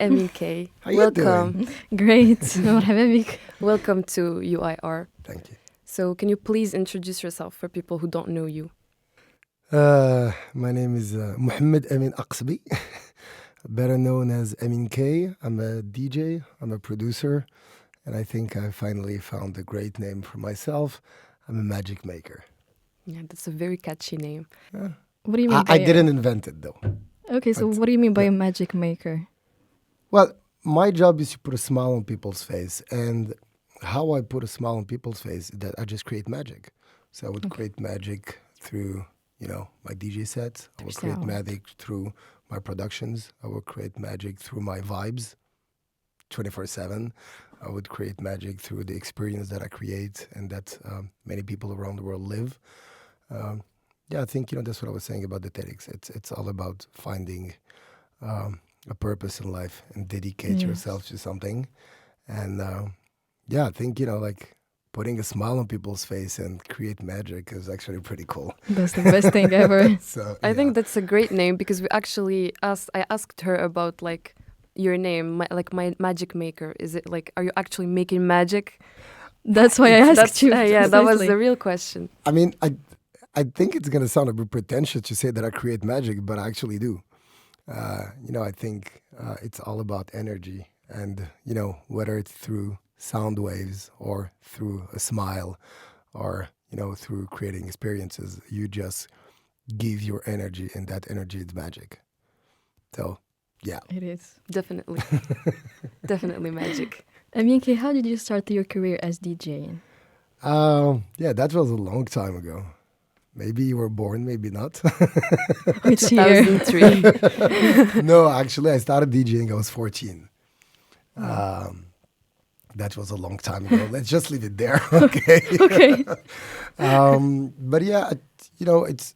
Amine K. How you Welcome. doing? Great. مرحبا بك. Welcome to UIR. Thank you. So can you please introduce yourself for people who don't know you? My name is Mohammed Amin Aqsbi, better known as Amin K. I'm a DJ, I'm a producer, and I think I finally found a great name for myself. I'm a magic maker. Yeah, that's a very catchy name. What do you mean by I didn't invent it though. Okay, so but- what do you mean by a magic maker? Well, my job is to put a smile on people's face, and how I put a smile on people's face is that I just create magic. So I would create magic through, my DJ sets. I would create sound. magic through my productions. I would create magic through my vibes 24/7. I would create magic through the experience that I create and that many people around the world live. I think, that's what I was saying about the TEDx. It's all about finding a purpose in life and dedicate Yes. yourself to something. And I think, putting a smile on people's face and create magic is actually pretty cool. That's the best thing ever. So I think that's a great name because I asked her about like your name, my magic maker. Is it like, are you actually making magic? That's why I asked you. Yeah, that was precisely. the real question. I mean, I think it's going to sound a bit pretentious to say that I create magic, but I actually do. I think it's all about energy and, whether it's through sound waves or through a smile or, through creating experiences, you just give your energy and that energy is magic. So, yeah. It is. Definitely. Definitely magic. Aminke, how did you start your career as DJing? That was a long time ago. Maybe you were born, maybe not. Which year? 2003. No, actually, I started DJing. I was 14. That was a long time ago. Let's just leave it there. Okay. Okay. But yeah, it's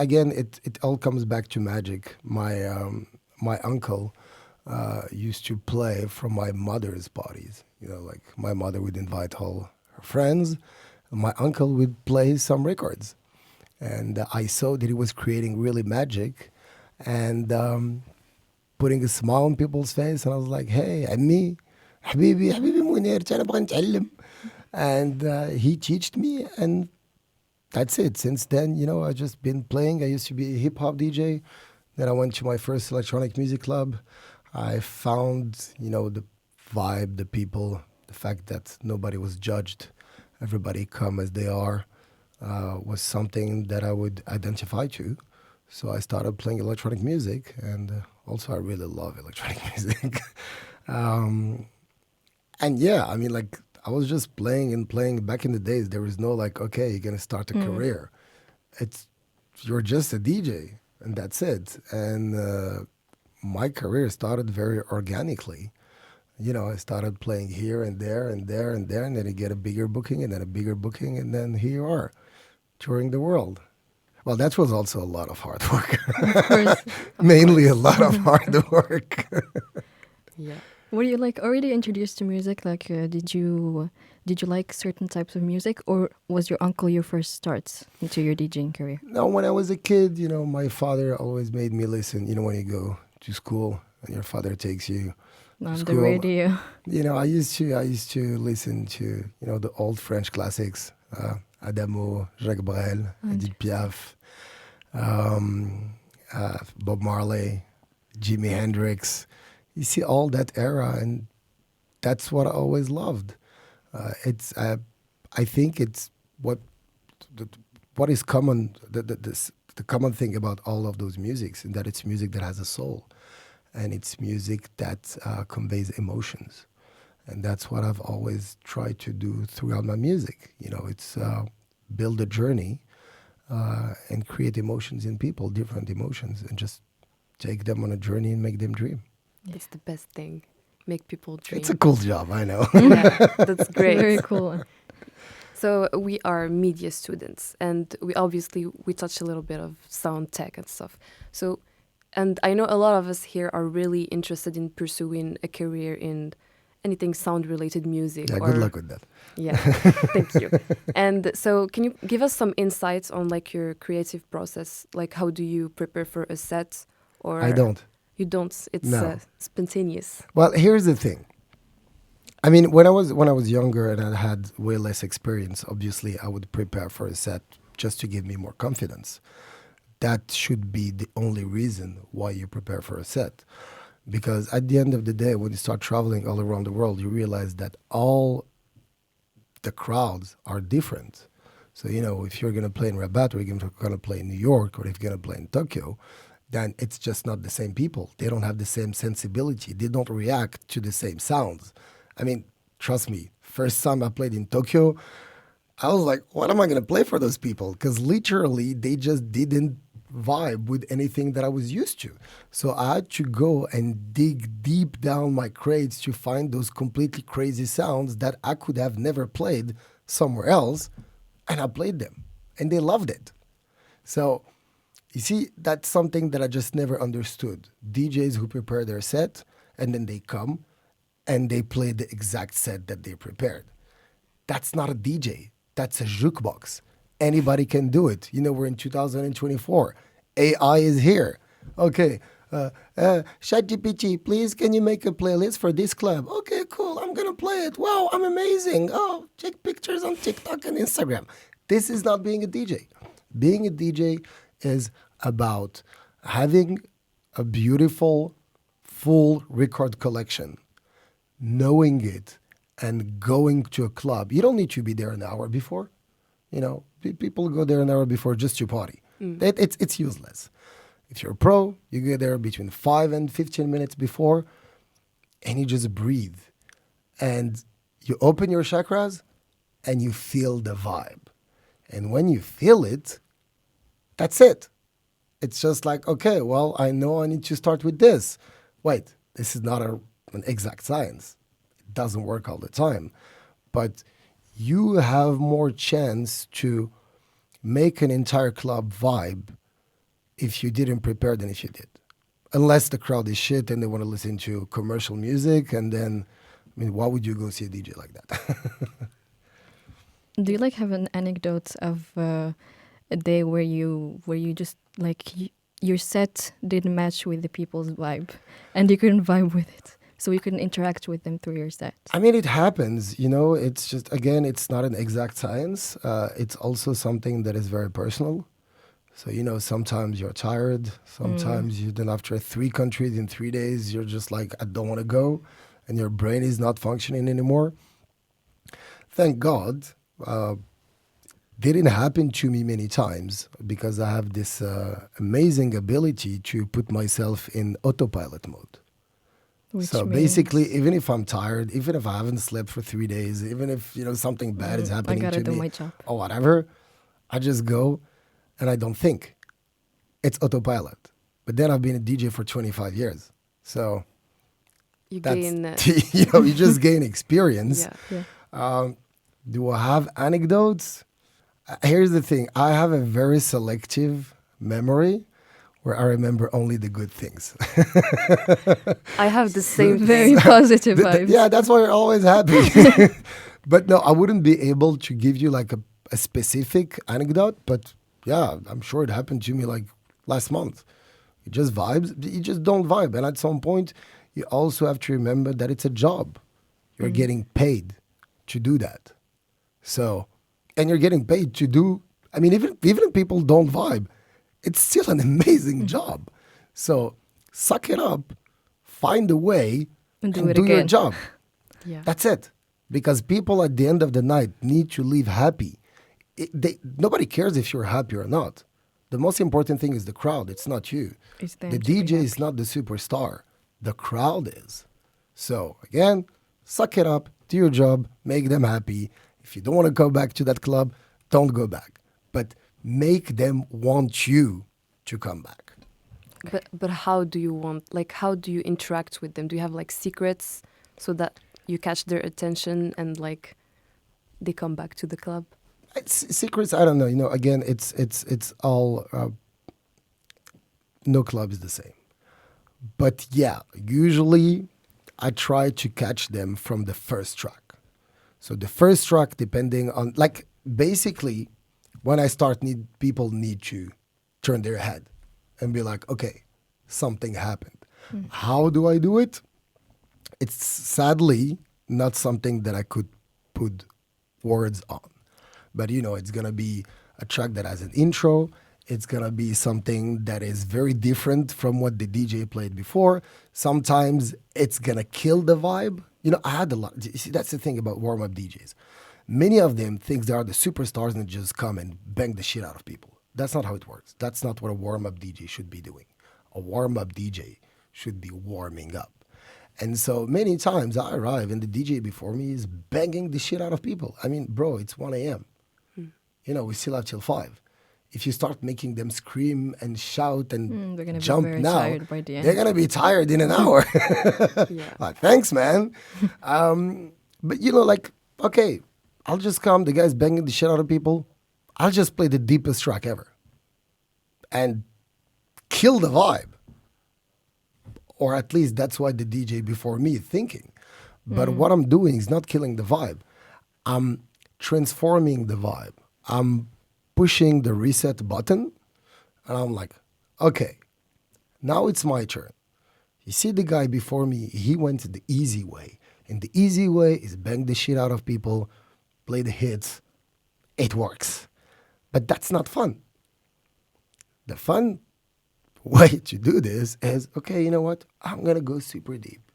again, it all comes back to magic. My uncle used to play from my mother's parties. Like my mother would invite all her friends. My uncle would play some records. And I saw that he was creating really magic and putting a smile on people's face. And I was like, hey, Ammi, حبيبي منير أنا أبغى نتعلم. And he taught me, and that's it. Since then, I've just been playing. I used to be a hip-hop DJ. Then I went to my first electronic music club. I found, the vibe, the people, the fact that nobody was judged. Everybody come as they are. Was something that I would identify to. So I started playing electronic music, and also I really love electronic music. And yeah, I mean, like, I was just playing and playing. Back in the days, there was no like, okay, you're going to start a career. You're just a DJ, and that's it. And my career started very organically. I started playing here and there and there and there, and then you get a bigger booking, and then a bigger booking, and then here you are, touring the world. Well, that was also a lot of hard work. Of course. Mainly a lot of hard work. Yeah. Were you like already introduced to music? Like, did you like certain types of music, or was your uncle your first start into your DJing career? No, when I was a kid, my father always made me listen. When you go to school and your father takes you On the school. radio. I used to listen to the old French classics, Adamo, Jacques Brel, Edith Piaf, Bob Marley, Jimi Hendrix. You see all that era, and that's what I always loved. I think it's what is common. The common thing about all of those musics, and that it's music that has a soul, and it's music that conveys emotions, and that's what I've always tried to do throughout my music. It's build a journey and create emotions in people, different emotions, and just take them on a journey and make them dream. That's the best thing. Make people dream. It's a cool job, I know. Yeah, that's great. Very cool. So we are media students, and we touch a little bit of sound tech and stuff. So, and I know a lot of us here are really interested in pursuing a career in anything sound-related music. Yeah, good luck with that. Yeah, thank you. And so can you give us some insights on like your creative process? Like how do you prepare for a set? Or I don't. You don't. It's No. spontaneous. Well, here's the thing. I mean, when I was younger and I had way less experience, obviously I would prepare for a set just to give me more confidence. That should be the only reason why you prepare for a set. Because at the end of the day, when you start traveling all around the world, you realize that all the crowds are different. So, if you're going to play in Rabat or you're going to play in New York or if you're going to play in Tokyo, then it's just not the same people. They don't have the same sensibility. They don't react to the same sounds. I mean, trust me, first time I played in Tokyo, I was like, what am I going to play for those people? Because literally, they just didn't vibe with anything that I was used to. So I had to go and dig deep down my crates to find those completely crazy sounds that I could have never played somewhere else. And I played them. And they loved it. So, you see, that's something that I just never understood. DJs who prepare their set and then they come and they play the exact set that they prepared. That's not a DJ. That's a jukebox. Anybody can do it. We're in 2024. AI is here. Okay, ChatGPT, please, can you make a playlist for this club? Okay, cool. I'm going to play it. Wow, I'm amazing. Oh, take pictures on TikTok and Instagram. This is not being a DJ. Being a DJ is about having a beautiful, full record collection, knowing it, and going to a club. You don't need to be there an hour before. People go there an hour before just to party. It's useless. If you're a pro, you go there between 5 and 15 minutes before, and you just breathe. And you open your chakras, and you feel the vibe. And when you feel it, that's it. It's just like, okay, well, I know I need to start with this. Wait, this is not an exact science. It doesn't work all the time. But you have more chance to make an entire club vibe if you didn't prepare than if you did. Unless the crowd is shit and they want to listen to commercial music, and then, why would you go see a DJ like that? Do you have an anecdote of a day where you just your set didn't match with the people's vibe and you couldn't vibe with it, so you couldn't interact with them through your set? It happens. It's just, again, it's not an exact science. It's also something that is very personal. So, sometimes you're tired. Sometimes then after 3 countries in 3 days, you're just like, I don't want to go. And your brain is not functioning anymore. Thank God. Didn't happen to me many times because I have this amazing ability to put myself in autopilot mode. So basically, even if I'm tired, even if I haven't slept for 3 days, even if something bad is happening I gotta to do me my job. or whatever, I just go and I don't think. It's autopilot. But then I've been a DJ for 25 years, so You that's gain. you just gain experience. Yeah. Yeah. Do I have anecdotes? Here's the thing. I have a very selective memory where I remember only the good things. I have the same Very thing. positive vibes. Yeah, that's why you're always happy. But no, I wouldn't be able to give you a specific anecdote. But yeah, I'm sure it happened to me last month. You just vibes. You just don't vibe. And at some point, you also have to remember that it's a job. You're getting paid to do that. So, and you're getting paid to do, even if people don't vibe, it's still an amazing job. So suck it up, find a way, And do and it do your again. job. Yeah. That's it. Because people at the end of the night need to leave happy. Nobody cares if you're happy or not. The most important thing is the crowd. It's not you. It's them The to be DJ is not the superstar. The crowd is. So again, suck it up, do your job, make them happy. If you don't want to go back to that club, don't go back. But make them want you to come back. But how do you how do you interact with them? Do you have secrets so that you catch their attention and they come back to the club? Secrets, I don't know. Again, it's all. No club is the same. But yeah, usually I try to catch them from the first track. So the first track, depending on basically, when I start, people need to turn their head and be like, okay, something happened. How do I do it? It's sadly not something that I could put words on. But it's going to be a track that has an intro. It's going to be something that is very different from what the DJ played before. Sometimes it's going to kill the vibe. I had a lot. You see, that's the thing about warm-up DJs. Many of them think they are the superstars and just come and bang the shit out of people. That's not how it works. That's not what a warm-up DJ should be doing. A warm-up DJ should be warming up. And so many times I arrive and the DJ before me is banging the shit out of people. I mean, bro, it's 1 a.m. We still have till 5. If you start making them scream and shout and they're gonna jump be very now, tired by the end. they're going to be tired in an hour. Yeah. Like, thanks, man. But, okay, I'll just come. The guy's banging the shit out of people. I'll just play the deepest track ever and kill the vibe. Or at least that's what the DJ before me is thinking. But what I'm doing is not killing the vibe. I'm transforming the vibe. I'm pushing the reset button. And I'm like, okay, now it's my turn. You see the guy before me, he went the easy way. And the easy way is bang the shit out of people, play the hits. It works. But that's not fun. The fun way to do this is, okay, you know what? I'm going to go super deep.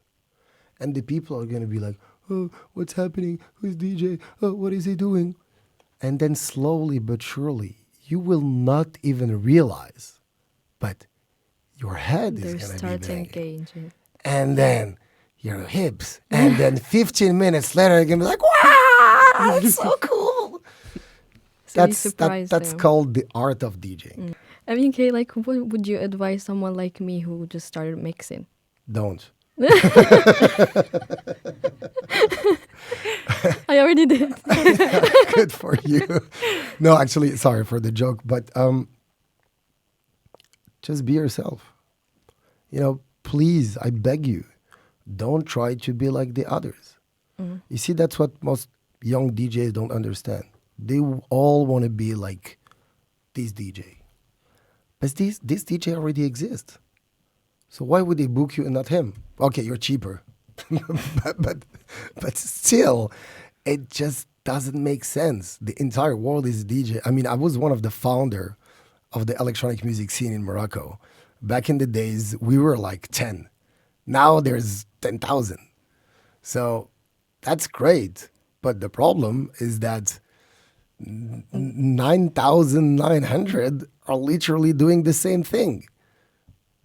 And the people are going to be like, oh, what's happening? Who's DJ? Oh, what is he doing? And then slowly but surely, you will not even realize, but your head is They're going to be starting banging. engaging. And then your hips. And then 15 minutes later, you're going to be like, wow, it's so cool. So you surprise That's them. called the art of DJing. I mean, Kay, like, what would you advise someone like me who just started mixing? Don't. I already did. Good for you. No, actually, sorry for the joke, but just be yourself. Please, I beg you, don't try to be like the others. You see, that's what most young DJs don't understand. They all want to be like this DJ. But this DJ already exists. So why would they book you and not him? Okay, you're cheaper. but still, it just doesn't make sense. The entire world is DJ. I mean, I was one of the founder of the electronic music scene in Morocco. Back in the days, we were like 10. Now there's 10,000. So that's great. But the problem is that 9,900 are literally doing the same thing.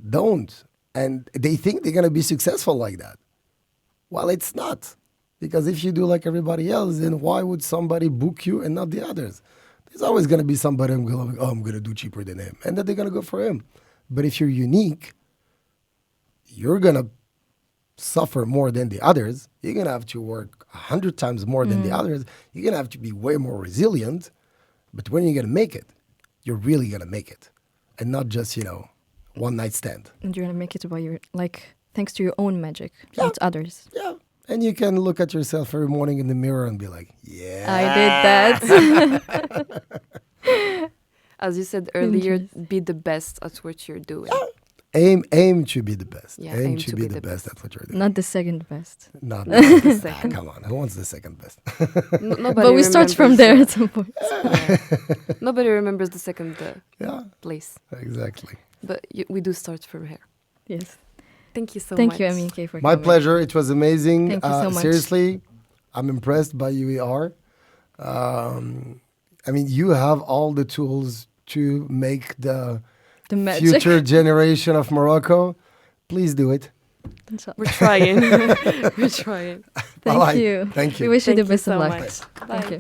Don't. And they think they're going to be successful like that. Well, it's not. Because if you do like everybody else, then why would somebody book you and not the others? There's always going to be somebody who's going to go, oh, I'm going to do cheaper than him. And then they're going to go for him. But if you're unique, you're going to suffer more than the others. You're going to have to work 100 times more than the others. You're going to have to be way more resilient. But when you're going to make it, you're really going to make it. And not just, one night stand. And you're going to make it by thanks to your own magic, Yeah. not others. Yeah. And you can look at yourself every morning in the mirror and be like, yeah. I did that. As you said earlier, be the best at what you're doing. Aim to be the best. Yeah, aim to be the best at what you're doing. Not the second best. Not the second. Come on, who wants the second best? Nobody But we start from there remembers, at some point. Nobody remembers the second Yeah, place. exactly. But we do start from here. Yes. Thank you so much. Thank you, Amine, for My coming. pleasure. It was amazing. Thank you so much. Seriously, I'm impressed by UIR. You have all the tools to make the magic. future generation of Morocco. Please do it. We're trying. We're trying. Thank Bye-bye. you. Thank you. We wish you Thank the best so of luck. much. Thank Bye. you.